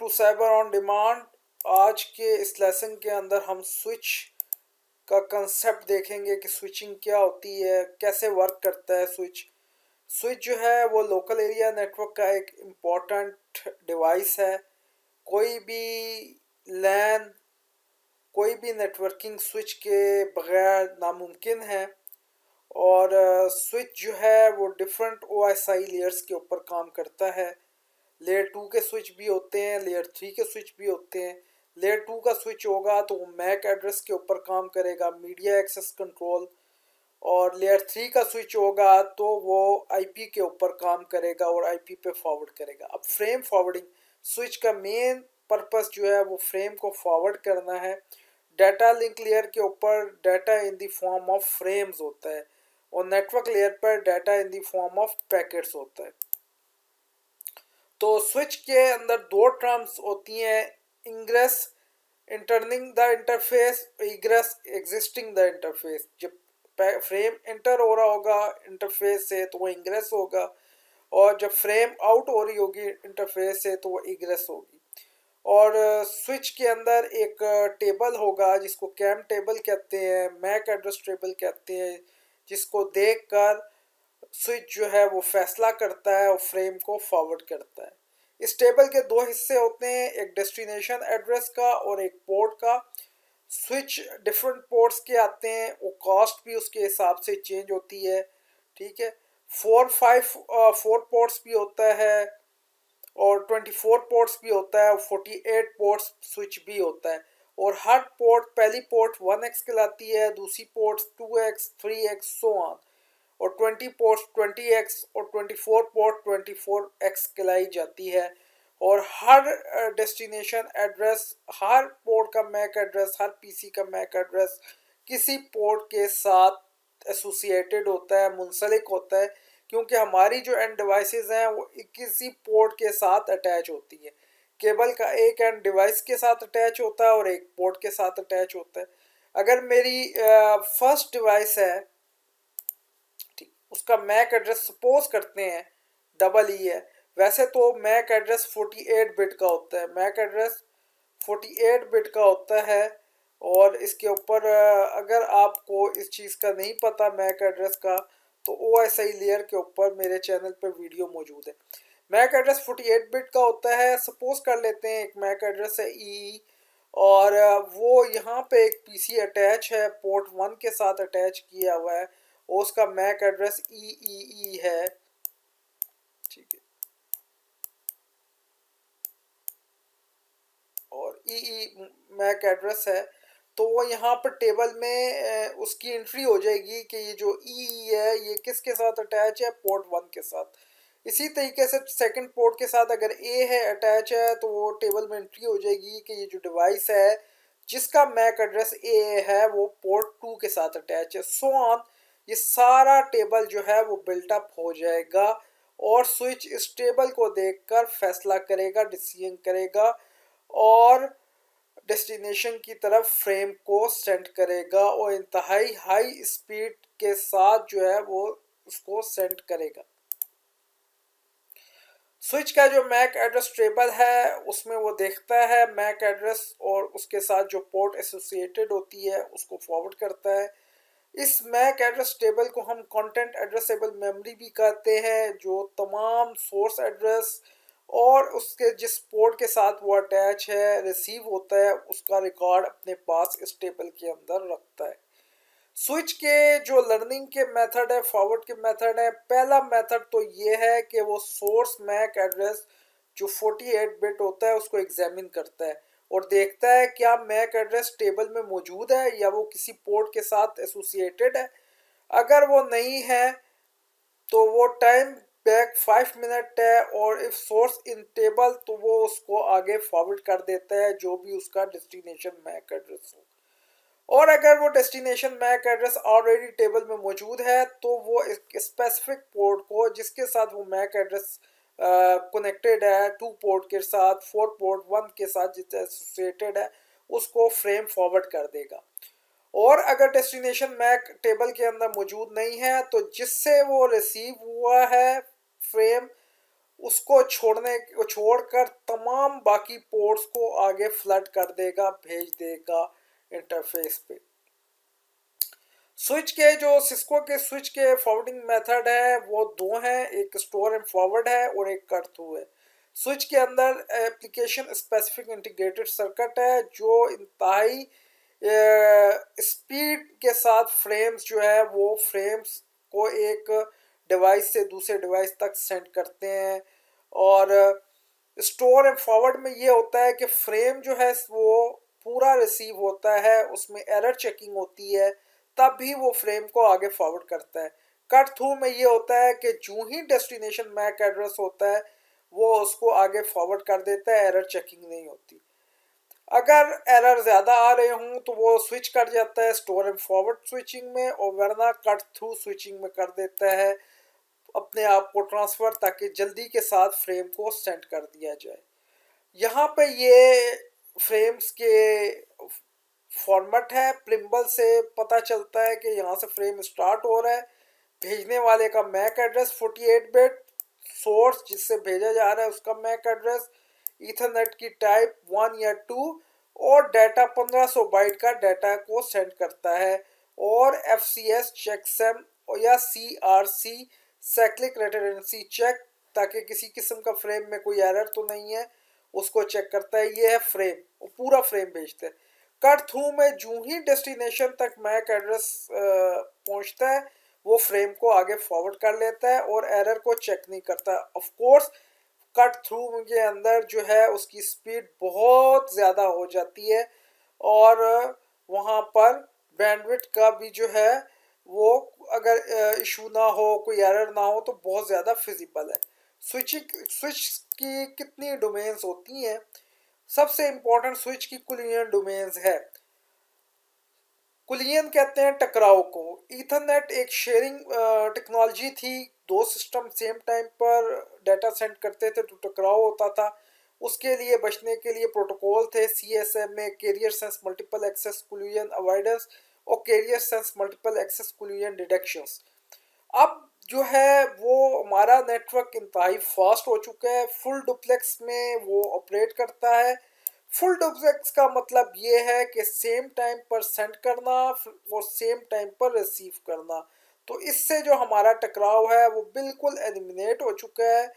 To cyber on demand. आज के इस लेसन के अंदर हम स्विच का कंसेप्ट देखेंगे कि स्विचिंग क्या होती है, कैसे वर्क करता है स्विच। स्विच जो है वो लोकल एरिया नेटवर्क का एक इम्पॉर्टेंट डिवाइस है। कोई भी लैन, कोई भी नेटवर्किंग स्विच के बगैर नामुमकिन है। और स्विच जो है वो डिफरेंट ओएसआई लेयर्स के ऊपर काम करता है। लेयर 2 के स्विच भी होते हैं, लेयर 3 के स्विच भी होते हैं। लेयर 2 का स्विच होगा तो वो मैक एड्रेस के ऊपर काम करेगा, मीडिया एक्सेस कंट्रोल। और लेयर 3 का स्विच होगा तो वो आईपी के ऊपर काम करेगा और आईपी पे फॉरवर्ड करेगा। अब फ्रेम फॉरवर्डिंग स्विच का मेन पर्पस जो है वो फ्रेम को फॉरवर्ड करना है। डाटा लिंक लेयर के ऊपर data in the form of frames होता है और नेटवर्क लेयर पर data in the form of packets होता है। तो स्विच के अंदर दो टर्म्स होती हैं, ingress entering the interface, egress exiting the interface. जब फ्रेम इंटर हो रहा होगा इंटरफेस से तो वो इंग्रेस होगा, और जब फ्रेम आउट हो रही होगी इंटरफेस से तो वो इग्रेस होगी। और स्विच के अंदर एक टेबल होगा जिसको कैम टेबल कहते हैं, मैक एड्रेस टेबल कहते हैं, जिसको देखकर स्विच जो है वो फैसला करता है और फ्रेम को फॉरवर्ड करता है। इस टेबल के दो हिस्से होते हैं, एक डेस्टिनेशन एड्रेस का और एक पोर्ट का। स्विच डिफरेंट पोर्ट्स के आते हैं, वो कॉस्ट भी उसके हिसाब से चेंज होती है। ठीक है, 4 पोर्ट्स भी होता है और 24 पोर्ट्स भी होता है और 48 पोर्ट्स स्विच भी होता है। और हर पोर्ट, पहली पोर्ट 1x कहलाती है, दूसरी port 2x, 3x so on. और 20 पोर्ट 20x और 24 पोर्ट 24x कहलाई जाती है। और हर डेस्टिनेशन एड्रेस, हर पोर्ट का मैक एड्रेस, हर पीसी का मैक एड्रेस किसी पोर्ट के साथ एसोसिएटेड होता है, मुंसलिक होता है, क्योंकि हमारी जो एंड डिवाइसेस हैं वो किसी पोर्ट के साथ अटैच होती है। केबल का एक एंड डिवाइस के साथ अटैच होता है और एक पोर्ट के साथ अटैच होता है। अगर मेरी फर्स्ट डिवाइस है, ठीक, उसका मैक एड्रेस सपोज करते हैं डबल ई है। वैसे तो मैक एड्रेस 48 बिट का होता है, मैक एड्रेस 48 बिट का होता है। और इसके ऊपर अगर आपको इस चीज़ का नहीं पता मैक एड्रेस का, तो OSI लेयर के ऊपर मेरे चैनल पर वीडियो मौजूद है। मैक एड्रेस 48 बिट का होता है। सपोज कर लेते हैं एक मैक एड्रेस है ई, और वो यहाँ पे एक पीसी अटैच है, पोर्ट 1 के साथ अटैच किया हुआ है और उसका मैक एड्रेस ई है। ठीक है, और ई मैक एड्रेस है, तो वो यहाँ पर टेबल में उसकी एंट्री हो जाएगी कि ये जो ई है ये किसके साथ अटैच है, पोर्ट 1 के साथ। इसी तरीके से सेकंड पोर्ट के साथ अगर ए है अटैच है तो वो टेबल में एंट्री हो जाएगी कि ये जो डिवाइस है जिसका मैक एड्रेस ए है वो पोर्ट 2 के साथ अटैच है, सो ऑन। ये सारा टेबल जो है वो बिल्टअप हो जाएगा और स्विच इस टेबल को देखकर फैसला करेगा, डिसीजन करेगा और डेस्टिनेशन की तरफ फ्रेम को सेंड करेगा और इंतहाई हाई स्पीड के साथ जो है वो उसको सेंड करेगा। स्विच का जो मैक एड्रेस टेबल है उसमें वो देखता है मैक एड्रेस और उसके साथ जो पोर्ट एसोसिएटेड होती है उसको फॉरवर्ड करता है। इस मैक एड्रेस टेबल को हम कंटेंट एड्रेसेबल मेमोरी भी कहते हैं, जो तमाम सोर्स एड्रेस और उसके जिस पोर्ट के साथ वो अटैच है, रिसीव होता है, उसका रिकॉर्ड अपने पास इस टेबल के अंदर रखता है। स्विच के जो लर्निंग के मेथड है, फॉरवर्ड के मेथड है, पहला मेथड तो ये है कि वो सोर्स मैक एड्रेस जो 48 बिट होता है उसको एग्जामिन करता है और देखता है क्या मैक एड्रेस टेबल में मौजूद है या वो किसी पोर्ट के साथ एसोसिएटेड है। अगर वो नहीं है तो वो टाइम बैक 5 मिनट है, और इफ सोर्स इन टेबल तो वो उसको आगे फॉरवर्ड कर देता है जो भी उसका डेस्टिनेशन मैक एड्रेस हो। और अगर वो destination MAC address already table में मौजूद है तो वो एक स्पेसिफिक पोर्ट को जिसके साथ वो मैक एड्रेस कनेक्टेड है, 2 पोर्ट के साथ, 4 पोर्ट 1 के साथ जिससे एसोसिएटेड है, उसको फ्रेम फॉरवर्ड कर देगा। और अगर डेस्टिनेशन मैक टेबल के अंदर मौजूद नहीं है तो जिससे वो रिसीव हुआ है फ्रेम, उसको छोड़कर तमाम बाकी पोर्ट्स को आगे फ्लड कर देगा, भेज देगा इंटरफेस पे। स्विच के जो सिस्को के स्विच के फॉरवर्डिंग मेथड है वो दो हैं, एक स्टोर एंड फॉरवर्ड है और एक कट थ्रू है। स्विच के अंदर एप्लीकेशन स्पेसिफिक इंटीग्रेटेड सर्किट है जो इंतहाई स्पीड के साथ फ्रेम्स जो है वो फ्रेम्स को एक डिवाइस से दूसरे डिवाइस तक सेंड करते हैं। और स्टोर एंड फॉरवर्ड में ये होता है कि फ्रेम जो है वो पूरा रिसीव होता है, उसमें एरर चेकिंग होती है, तब भी वो फ्रेम को आगे फॉरवर्ड करता है। कट थ्रू में ये होता है कि जो ही डेस्टिनेशन मैक एड्रेस होता है वो उसको आगे फॉरवर्ड कर देता है, एरर चेकिंग नहीं होती। अगर एरर ज़्यादा आ रहे हों तो वो स्विच कर जाता है स्टोर एंड फॉरवर्ड स्विचिंग में, और वरना कट थ्रू स्विचिंग में कर देता है अपने आप को ट्रांसफ़र, ताकि जल्दी के साथ फ्रेम को सेंड कर दिया जाए। यहाँ पे ये फ्रेम्स के फॉर्मेट है, प्रिम्बल से पता चलता है कि यहाँ से फ्रेम स्टार्ट हो रहा है, भेजने वाले का मैक एड्रेस 48 बिट, सोर्स जिससे भेजा जा रहा है उसका मैक एड्रेस, ईथरनेट की टाइप 1 या 2, और डाटा 1500 बाइट का डाटा को सेंड करता है। और FCS चेकसम या CRC साइक्लिक रिडंडेंसी चेक, ताकि किसी किस्म का फ्रेम में कोई एरर तो नहीं है उसको चेक करता है। ये है फ्रेम, पूरा फ्रेम भेजते हैं। कट थ्रू में जो ही डेस्टिनेशन तक मैक एड्रेस पहुंचता है वो फ्रेम को आगे फॉरवर्ड कर लेता है और एरर को चेक नहीं करता। ऑफ कोर्स कट थ्रू के अंदर जो है उसकी स्पीड बहुत ज़्यादा हो जाती है और वहाँ पर बैंडविड्थ का भी जो है वो अगर इशू ना हो, कोई एरर ना हो तो बहुत ज़्यादा फिजिबल है। स्विच की कितनी डोमेन्स होती हैं? सबसे इम्पोर्टेंट स्विच की कुलियन डोमेन्स है। कुलियन कहते हैं टकराव को। ईथरनेट एक शेयरिंग टेक्नोलॉजी थी, दो सिस्टम सेम टाइम पर डाटा सेंड करते थे तो टकराव होता था। उसके लिए बचने के लिए प्रोटोकॉल थे CSMA, carrier sense multiple access collision avoidance और carrier sense multiple access collision detections. अब जो है वो हमारा नेटवर्क इंतहाई फास्ट हो चुका है, फुल डुप्लेक्स में वो ऑपरेट करता है। फुल डुप्लेक्स का मतलब ये है कि सेम टाइम पर सेंड करना और सेम टाइम पर रिसीव करना। तो इससे जो हमारा टकराव है वो बिल्कुल एलिमिनेट हो चुका है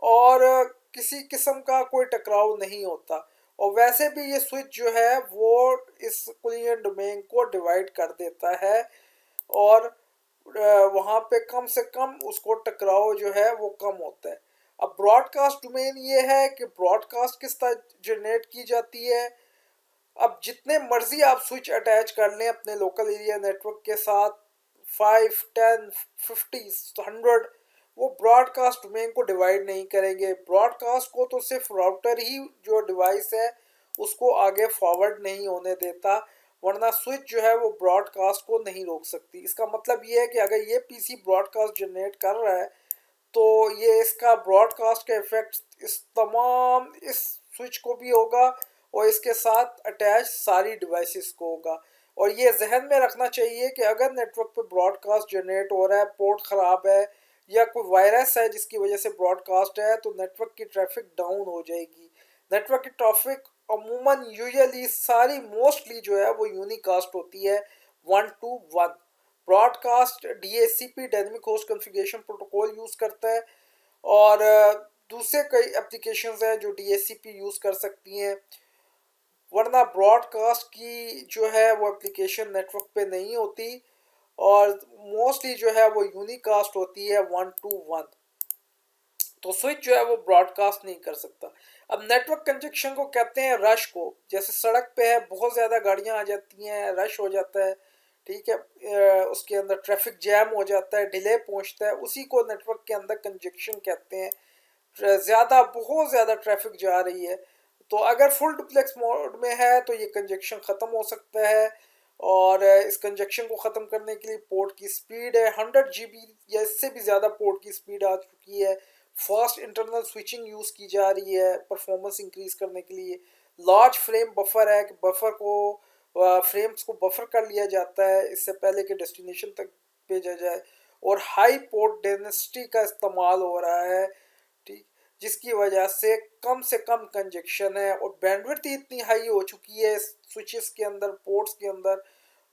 और किसी किस्म का कोई टकराव नहीं होता। और वैसे भी ये स्विच जो है वो इस कुलियन डोमेन को डिवाइड कर देता है और वहाँ पे कम से कम उसको टकराव जो है वो कम होता है। अब ब्रॉडकास्ट डोमेन ये है कि ब्रॉडकास्ट किस तरह जनरेट की जाती है। अब जितने मर्जी आप स्विच अटैच कर लें अपने लोकल एरिया नेटवर्क के साथ, 5, 10, 50, 100, वो ब्रॉडकास्ट डोमेन को डिवाइड नहीं करेंगे। ब्रॉडकास्ट को तो सिर्फ राउटर ही जो डिवाइस है उसको आगे फॉरवर्ड नहीं होने देता, वरना स्विच जो है वो ब्रॉडकास्ट को नहीं रोक सकती। इसका मतलब ये है कि अगर ये PC ब्रॉडकास्ट जनरेट कर रहा है तो ये इसका ब्रॉडकास्ट का इफेक्ट इस स्विच को भी होगा और इसके साथ अटैच सारी डिवाइसेस को होगा। और ये जहन में रखना चाहिए कि अगर नेटवर्क पे ब्रॉडकास्ट जनरेट हो रहा है, पोर्ट ख़राब है या कोई वायरस है जिसकी वजह से ब्रॉडकास्ट है, तो नेटवर्क की ट्रैफिक डाउन हो जाएगी। नेटवर्क की ट्रैफिक अमूमन यूजुअली सारी मोस्टली जो है वो यूनिकास्ट होती है 1 to 1। Broadcast DHCP dynamic host configuration protocol use करता है और दूसरे कई एप्लीकेशंस हैं जो DHCP यूज़ कर सकती हैं, वरना ब्रॉडकास्ट की जो है वो एप्लीकेशन नेटवर्क पे नहीं होती और मोस्टली जो है वो यूनिकास्ट होती है 1 to 1। तो स्विच जो है वो ब्रॉडकास्ट नहीं कर सकता। अब नेटवर्क कंजेक्शन को कहते हैं रश को। जैसे सड़क पे है, बहुत ज़्यादा गाड़ियाँ आ जाती हैं, रश हो जाता है, ठीक है, उसके अंदर ट्रैफिक जैम हो जाता है, डिले पहुंचता है, उसी को नेटवर्क के अंदर कंजेक्शन कहते हैं। ज़्यादा बहुत ज़्यादा ट्रैफिक जा रही है तो अगर फुल डुप्लेक्स मोड में है तो ये कंजेक्शन ख़त्म हो सकता है। और इस कंजेक्शन को ख़त्म करने के लिए पोर्ट की स्पीड है 100 GB या इससे भी ज़्यादा पोर्ट की स्पीड आ चुकी है। फास्ट इंटरनल स्विचिंग यूज़ की जा रही है परफॉर्मेंस इंक्रीज करने के लिए। लार्ज फ्रेम बफर है कि बफर को फ्रेम्स को बफर कर लिया जाता है इससे पहले कि डेस्टिनेशन तक भेजा जाए। और हाई पोर्ट डेंसिटी का इस्तेमाल हो रहा है, ठीक। जिसकी वजह से कम कंजक्शन है और बैंडविड्थ ही इतनी हाई हो चुकी है स्विचेस के अंदर, पोर्ट्स के अंदर,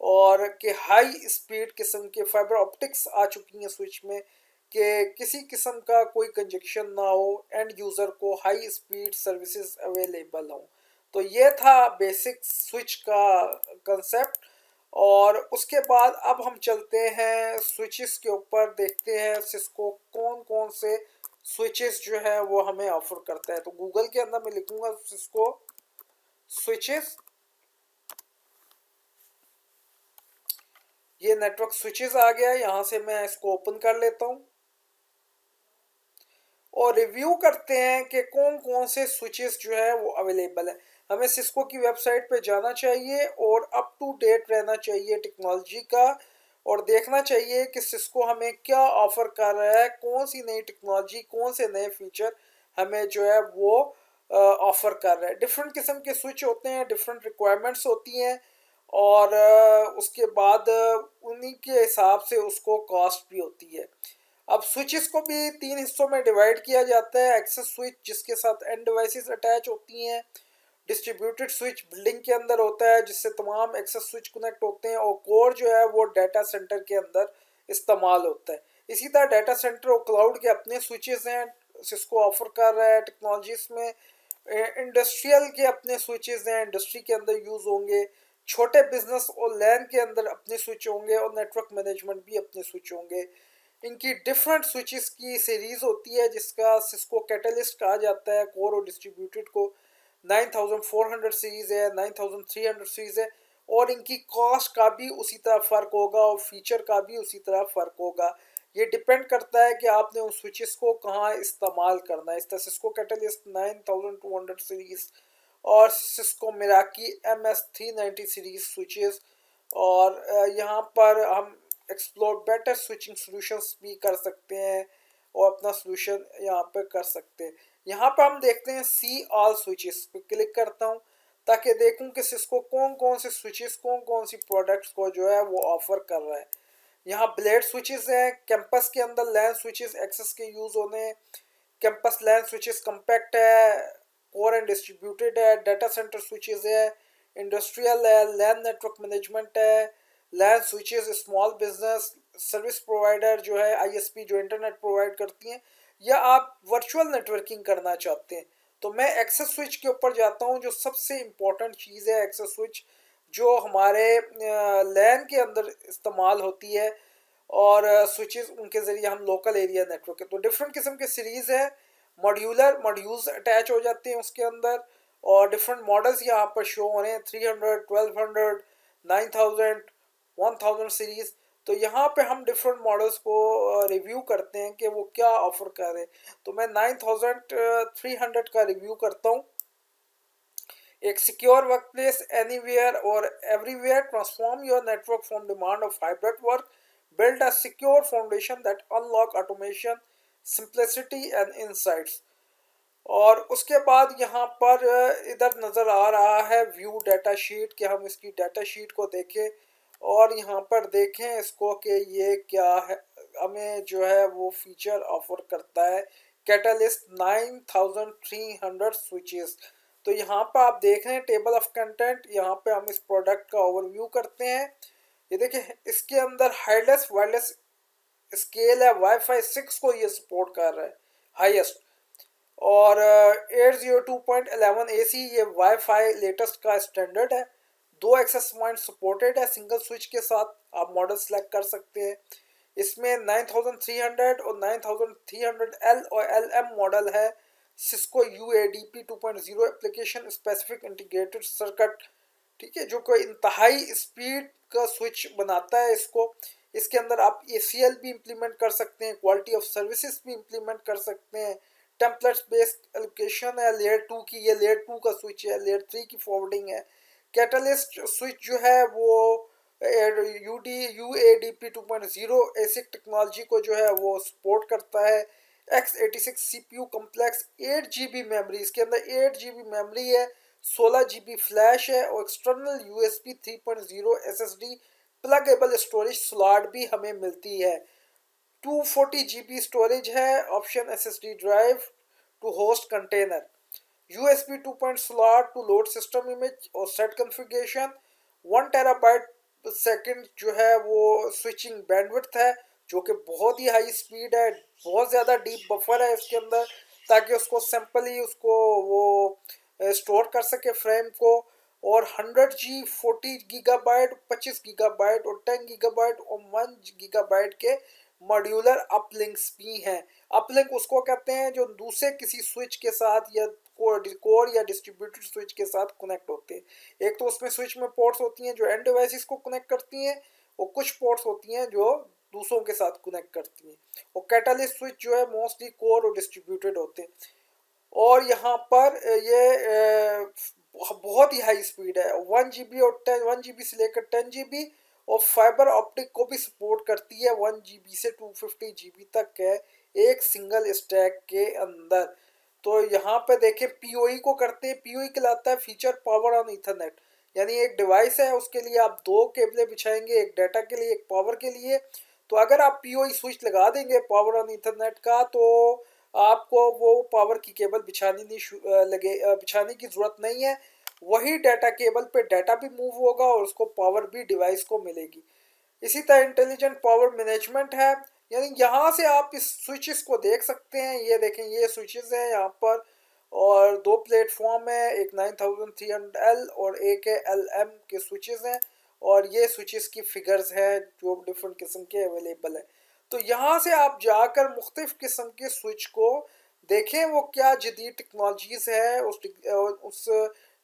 और कि हाई स्पीड किस्म के फाइबर ऑप्टिक्स आ चुकी हैं स्विच में कि किसी किस्म का कोई कंजक्शन ना हो, एंड यूज़र को हाई स्पीड सर्विसेज अवेलेबल हो। तो ये था बेसिक स्विच का कंसेप्ट। और उसके बाद अब हम चलते हैं स्विचेस के ऊपर, देखते हैं सिस्को कौन कौन से स्विचेस जो है वो हमें ऑफर करता है। तो गूगल के अंदर मैं लिखूंगा सिस्को स्विचेस, ये नेटवर्क स्विचेस आ गया, यहाँ से मैं इसको ओपन कर लेता हूँ और रिव्यू करते हैं कि कौन कौन से स्विचेस जो है वो अवेलेबल है। हमें सिस्को की वेबसाइट पे जाना चाहिए और अप टू डेट रहना चाहिए टेक्नोलॉजी का, और देखना चाहिए कि सिस्को हमें क्या ऑफर कर रहा है, कौन सी नई टेक्नोलॉजी, कौन से नए फीचर हमें जो है वो ऑफर कर रहा है। डिफरेंट किस्म के स्विच होते हैं, डिफरेंट रिक्वायरमेंट्स होती हैं, और उसके बाद उन्हीं के हिसाब से उसको कॉस्ट भी होती है। अब स्विचेस को भी तीन हिस्सों में डिवाइड किया जाता है। एक्सेस स्विच जिसके साथ एंड डिवाइसेस अटैच होती हैं, डिस्ट्रीब्यूटेड स्विच बिल्डिंग के अंदर होता है जिससे तमाम एक्सेस स्विच कनेक्ट होते हैं, और कोर जो है वो डाटा सेंटर के अंदर इस्तेमाल होता है। इसी तरह डाटा सेंटर और क्लाउड के अपने स्विचेस हैं, सिस्को ऑफर कर रहा है टेक्नोलॉजीज में। इंडस्ट्रियल के अपने स्विचेस हैं, इंडस्ट्री के अंदर यूज़ होंगे। छोटे बिजनेस और लैन के अंदर अपने स्विच होंगे, और नेटवर्क मैनेजमेंट भी अपने स्विच होंगे। इनकी डिफरेंट स्विचेस की सीरीज होती है जिसका सिस्को कैटलिस्ट कहा जाता है। कोर और डिस्ट्रीब्यूटेड को 9400 सीरीज है, 9300 सीरीज है, और इनकी कॉस्ट का भी उसी तरह फ़र्क होगा और फीचर का भी उसी तरह फ़र्क होगा। ये डिपेंड करता है कि आपने उन स्विचेस को कहाँ इस्तेमाल करना है। इस तरह सिस्को कैटलिस्ट 9200 सीरीज और सिस्को मिराकी MS390 सीरीज स्विचेस, और यहाँ पर हम एक्सप्लोर बेटर स्विचिंग सॉल्यूशंस भी कर सकते हैं और अपना सॉल्यूशन यहाँ पे कर सकते हैं। यहाँ पर हम देखते हैं सी ऑल स्विचेस पे क्लिक करता हूँ ताकि देखूँ कि सिस्को कौन कौन से स्विचेस, कौन कौन सी प्रोडक्ट्स को जो है वो ऑफर कर रहा है। यहाँ ब्लेड स्विचेस हैं, कैंपस के अंदर लैन स्विचेस एक्सेस के यूज़ होने हैं। कैंपस लैन स्विचेस कम्पैक्ट है, कोर एंड डिस्ट्रीब्यूटेड है, डाटा सेंटर स्विचेस है, इंडस्ट्रियल है, लैन नेटवर्क मैनेजमेंट है, LAN switches small business service provider जो है आईएसपी जो इंटरनेट प्रोवाइड करती हैं, या आप वर्चुअल नेटवर्किंग करना चाहते हैं। तो मैं एक्सेस स्विच के ऊपर जाता हूँ। जो सबसे इम्पोर्टेंट चीज़ है एक्सेस स्विच, जो हमारे लैन के अंदर इस्तेमाल होती है, और स्विचेस उनके ज़रिए हम लोकल एरिया नेटवर्क है। तो डिफरेंट किस्म के सीरीज़ है, मॉड्यूलर मॉड्यूल्स अटैच हो जाते हैं उसके अंदर, और डिफरेंट मॉडल्स यहाँ पर शो हो रहे हैं, 300, 1200, 9000, 1000 सीरीज़। तो यहाँ पे हम डिफरेंट मॉडल्स को रिव्यू करते हैं कि वो क्या ऑफर कर रहे हैं। तो मैं 9300 का रिव्यू करता हूँ। एक सिक्योर वर्कप्लेस एनीवेयर और everywhere, transform your network from demand of hybrid work, build a secure foundation that unlock automation, simplicity and insights। और उसके बाद यहाँ पर इधर नज़र आ रहा है व्यू डाटा शीट, कि हम इसकी डाटा शीट को देखें और यहाँ पर देखें इसको कि ये क्या है, हमें जो है वो फीचर ऑफर करता है कैटलिस्ट 9300 स्विचेस। तो यहाँ पर आप देख रहे हैं टेबल ऑफ कंटेंट, यहाँ पे हम इस प्रोडक्ट का ओवरव्यू करते हैं। ये देखिए इसके अंदर हाईलेस वायरलेस स्केल है, वाईफाई 6 को ये सपोर्ट कर रहा है हाईएस्ट, और 802.11 AC ये वाईफाई लेटेस्ट का स्टैंडर्ड है। दो एक्सेस पॉइंट सपोर्टेड है, सिंगल स्विच के साथ आप मॉडल सेलेक्ट कर सकते हैं। इसमें 9300 और 9300L और LM मॉडल है। Cisco UADP 2.0 application specific integrated circuit, ठीक है, जो कोई इंतहाई स्पीड का स्विच बनाता है इसको। इसके अंदर आप ACL भी इम्प्लीमेंट कर सकते हैं, क्वालिटी ऑफ सर्विसेज भी इम्प्लीमेंट कर सकते हैं। टेम्पलेट्स बेस्ड एलोकेशन है लेयर 2 की, ये लेयर 2 का स्विच है, लेयर 3 की फॉरवर्डिंग है। कैटलिस्ट स्विच जो है वो UADP 2.0 एसिक टेक्नोलॉजी को जो है वो सपोर्ट करता है। x86 CPU complex 8 GB memory, इसके अंदर 8 GB मेमोरी है, 16 GB फ्लैश है, और external USB 3.0 SSD pluggable storage slot भी हमें मिलती है। 240 GB स्टोरेज है, option SSD drive to host container, USB 2 slot to load system image और set configuration, 1 TB जो है वो स्विचिंग बैंडविड्थ है जो कि बहुत ही हाई स्पीड है, बहुत ज़्यादा डीप बफर है इसके अंदर ताकि उसको सिंपली उसको वो स्टोर कर सके फ्रेम को। और 100G 40 GB, 25 GB और 10 GB और 1 GB के मॉड्यूलर अपलिंक्स भी हैं। अपलिंक उसको कहते हैं जो दूसरे किसी स्विच के साथ या कोर या डिस्ट्रीब्यूटेड स्विच के साथ कनेक्ट होते हैं। एक तो उसमें स्विच में पोर्ट्स होती हैं जो एंड डिवाइसेस को कनेक्ट करती हैं और कुछ पोर्ट्स होती हैं जो दूसरों के साथ कनेक्ट करती हैं। और कैटलिस्ट स्विच जो है मोस्टली कोर और डिस्ट्रीब्यूटेड होते हैं। और यहाँ पर ये बहुत ही हाई स्पीड है, 1 GB और 1 GB से लेकर 10 GB और फाइबर ऑप्टिक को भी सपोर्ट करती है 1 GB से 250 GB तक है एक सिंगल स्टैक के अंदर। तो यहाँ पे देखें पीओई को करते हैं, पीओई कहलाता है फीचर पावर ऑन ईथरनेट, यानी एक डिवाइस है उसके लिए आप दो केबलें बिछाएंगे, एक डाटा के लिए एक पावर के लिए। तो अगर आप पीओई स्विच लगा देंगे पावर ऑन ईथरनेट का तो आपको वो पावर की केबल बिछाने की ज़रूरत नहीं है, वही डाटा केबल पे डाटा भी मूव होगा और उसको पावर भी डिवाइस को मिलेगी। इसी तरह इंटेलिजेंट पावर मैनेजमेंट है, यानी यहाँ से आप इस स्विचेस को देख सकते हैं। ये देखें ये स्विचेस हैं यहाँ पर और दो प्लेटफॉर्म है, एक 9300L और एक है LM के स्विचेस हैं और ये स्विचेस की फिगर्स हैं जो डिफरेंट किस्म के अवेलेबल है। तो यहाँ से आप जाकर मुख्तलिफ किस्म के स्विच को देखें वो क्या जदीद टेक्नोलॉजीज़ है, उस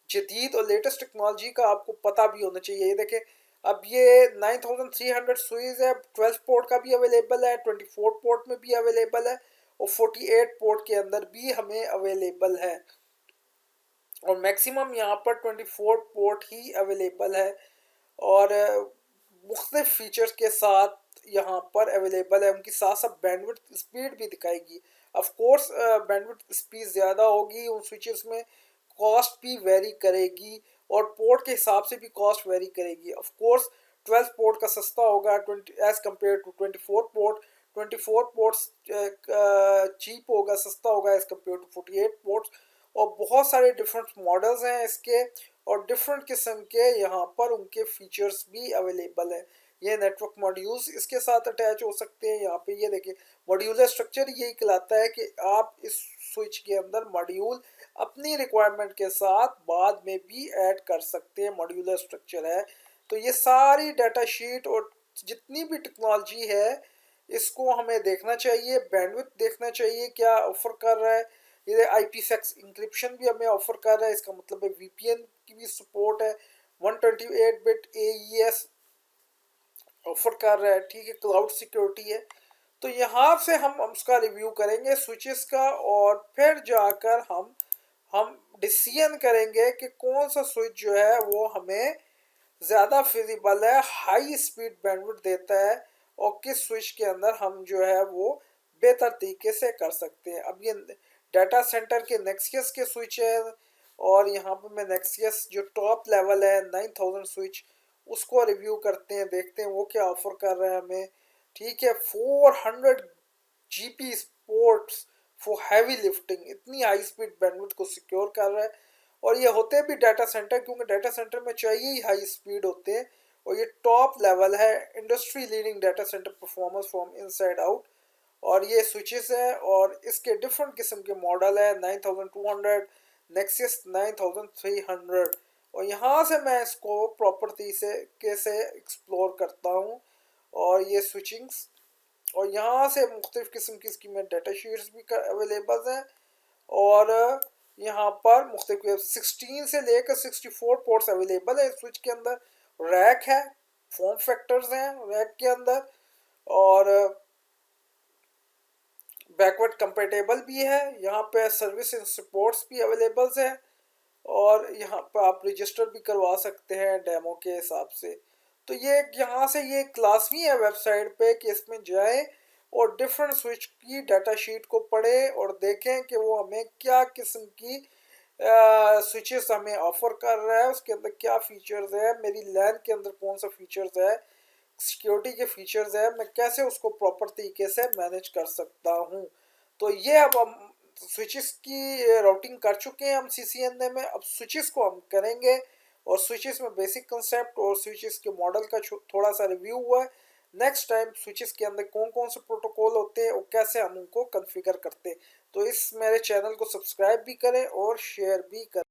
जदीद और लेटेस्ट टेक्नोलॉजी का आपको पता भी होना चाहिए। ये देखें अब ये 9300 स्विच है, 12 पोर्ट का भी अवेलेबल है, 24 पोर्ट में भी अवेलेबल है और 48 पोर्ट के अंदर भी हमें अवेलेबल है और मैक्सिमम यहाँ पर 24 पोर्ट ही अवेलेबल है और मुख्तलिफ फीचर्स के साथ यहाँ पर अवेलेबल है। उनकी साथ साथ बैंडविड्थ स्पीड भी दिखाएगी। ऑफ कोर्स बैंडविड्थ स्पीड ज़्यादा होगी उन स्विचेस में, कॉस्ट भी वेरी करेगी और पोर्ट के हिसाब से भी कॉस्ट वेरी करेगी। ऑफ कोर्स 12 पोर्ट का सस्ता होगा 20 as compare to 24 port, 24 ports cheap होगा, सस्ता होगा एज कम्पेयर टू 48 पोर्ट्स। और बहुत सारे डिफरेंट मॉडल्स हैं इसके और डिफरेंट किस्म के यहाँ पर उनके फीचर्स भी अवेलेबल हैं। ये नेटवर्क मॉड्यूल्स इसके साथ अटैच हो सकते हैं। यहाँ पे ये देखिए मॉड्यूलर स्ट्रक्चर यही कहलाता है कि आप इस स्विच के अंदर मॉड्यूल अपनी रिक्वायरमेंट के साथ बाद में भी ऐड कर सकते हैं, मॉड्यूलर स्ट्रक्चर है। तो ये सारी डाटा शीट और जितनी भी टेक्नोलॉजी है इसको हमें देखना चाहिए, बैंडविड्थ देखना चाहिए क्या ऑफर कर रहा है। ये IPsec इंक्रिप्शन भी हमें ऑफर कर रहा है, इसका मतलब है VPN की भी सपोर्ट है, 128 बिट AES ऑफर कर रहा है, ठीक है, क्लाउड सिक्योरिटी है। तो यहाँ से हम उसका रिव्यू करेंगे स्विचेस का और फिर जाकर हम डिसीजन करेंगे कि कौन सा स्विच जो है वो हमें ज़्यादा फिजिबल है, हाई स्पीड बैंडविड्थ देता है और किस स्विच के अंदर हम जो है वो बेहतर तरीके से कर सकते हैं। अब ये डाटा सेंटर के नेक्सियस के स्विच है और यहाँ पर मैं नेक्सियस जो टॉप लेवल है 9000 स्विच उसको रिव्यू करते हैं, देखते हैं वो क्या ऑफर कर रहा है हमें। ठीक है, 400 GB ports for heavy lifting, इतनी हाई स्पीड बैंडविड्थ को सिक्योर कर रहा है और ये होते भी डाटा सेंटर क्योंकि डाटा सेंटर में चाहिए ही हाई स्पीड होते हैं और ये टॉप लेवल है, industry leading data centre performance from inside out. और ये स्विचेस है और इसके डिफरेंट किस्म के मॉडल है 9200, नेक्सियस 9300 और यहाँ से मैं इसको प्रॉपर्टी से कैसे एक्सप्लोर करता हूँ और ये स्विचिंग्स और यहाँ से मुख्तलिफ किस्म की इसकी में डाटा शीट्स भी अवेलेबल हैं और यहाँ पर मुख्तलिफ 16 से लेकर 64 पोर्ट्स अवेलेबल है। स्विच के अंदर रैक है, फॉर्म फैक्टर्स हैं रैक के अंदर और बैकवर्ड कंपेटेबल भी है। यहाँ पे सर्विस एंड सपोर्ट्स भी अवेलेबल है और यहाँ पर आप रजिस्टर भी करवा सकते हैं डेमो के हिसाब से। तो ये यहाँ से ये क्लास भी है वेबसाइट पे कि इसमें जाएं और डिफरेंट स्विच की डाटा शीट को पढ़ें और देखें कि वो हमें क्या किस्म की स्विचेस हमें ऑफर कर रहा है, उसके अंदर क्या फीचर्स है, मेरी लैन के अंदर कौन सा फीचर्स है, सिक्योरिटी के फीचर्स है, मैं कैसे उसको प्रॉपर तरीके से मैनेज कर सकता हूँ। तो ये अब हम स्विचेस की राउटिंग कर चुके हैं हम CCNA में। अब स्विचेस को हम करेंगे और स्विचेस में बेसिक कंसेप्ट और स्विचेस के मॉडल का थोड़ा सा रिव्यू हुआ है। नेक्स्ट टाइम स्विचेस के अंदर कौन कौन से प्रोटोकॉल होते हैं और कैसे हम उनको कॉन्फ़िगर करते हैं। तो इस मेरे चैनल को सब्सक्राइब भी करें और शेयर भी करें।